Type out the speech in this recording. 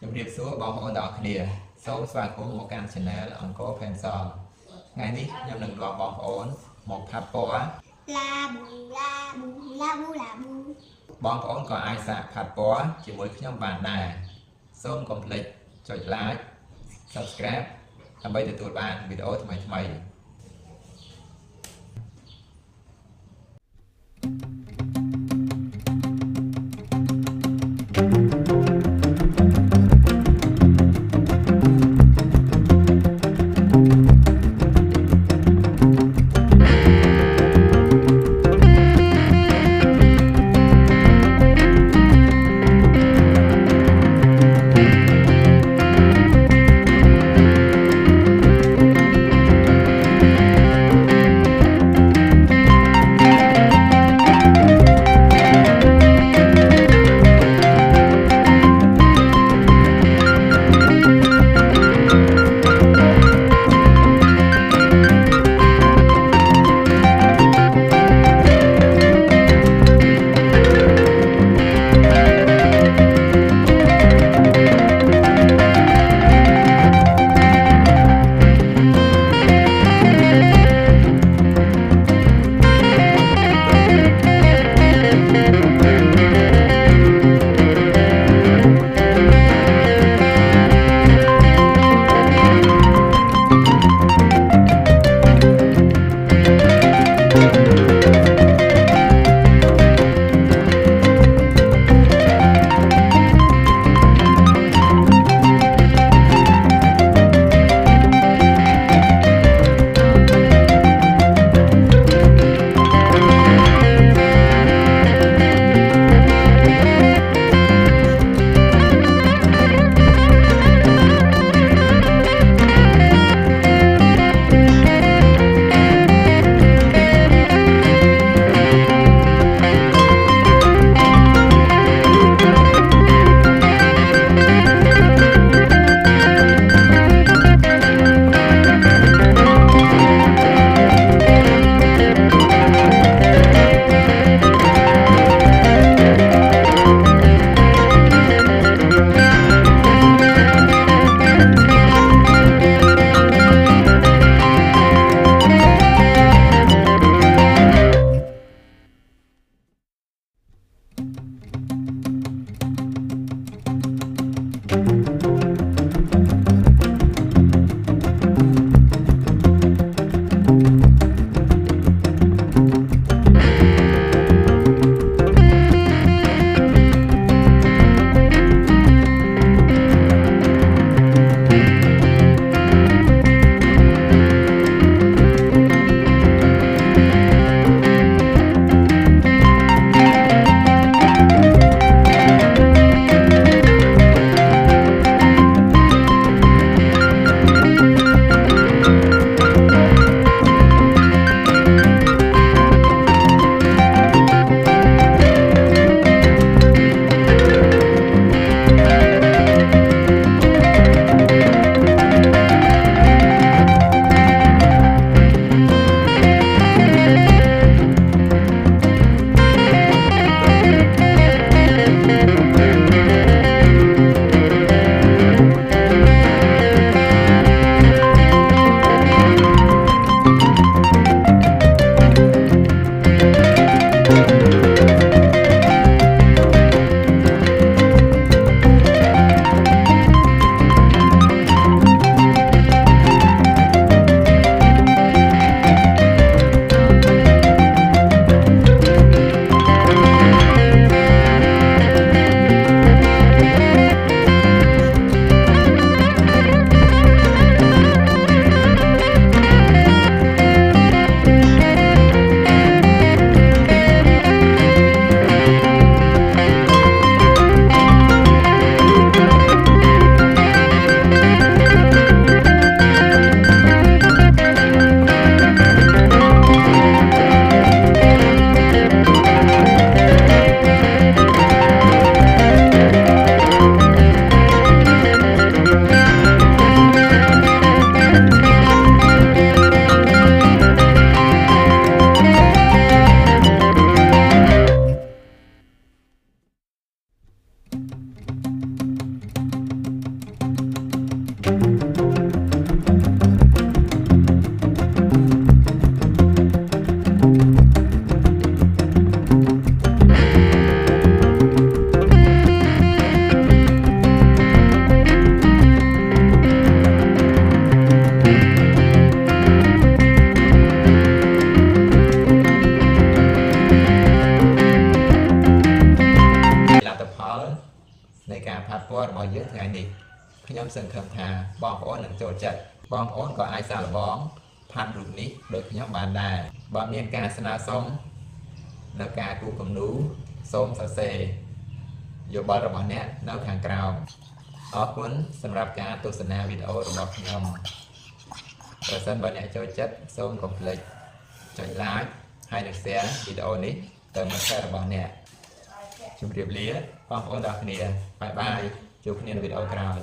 ជំរាបសួរបងប្អូនទាំងអស់គ្នាសូមស្វាគមន៍មកកាន់ Channel អង្គរ Pencil ថ្ងៃនេះខ្ញុំនឹងនាំបងប្អូនមកផាត់ពណ៌LABUBU បងប្អូនក៏អាចសាកផាត់ពណ៌ជាមួយខ្ញុំបានដែរសូមកុំភ្លេចចុច Like Subscribe ដើម្បីទទួលបានវីដេអូថ្មីៗ នៃការផាត់ពណ៌របស់យើងថ្ងៃនេះខ្ញុំសង្ឃឹមថាបងប្អូននឹងចូលចិត្តបងប្អូនក៏អាចសាកល្បងផាត់រូបនេះដូចខ្ញុំបានដែរបើមានការស្នើសុំនៅការគូគំនូរសូមសរសេរយោបល់របស់អ្នកនៅខាងក្រោមអរគុណសម្រាប់ការទស្សនាវីដេអូរបស់ខ្ញុំប្រសិនបើអ្នកចូលចិត្តសូមកុំភ្លេចចុច like ហើយនិង share វីដេអូនេះទៅមិត្តភក្តិរបស់អ្នកជម្រាបលាបងប្អូនទាំងគ្នាបាយបាយជួបគ្នានៅវីដេអូក្រោយ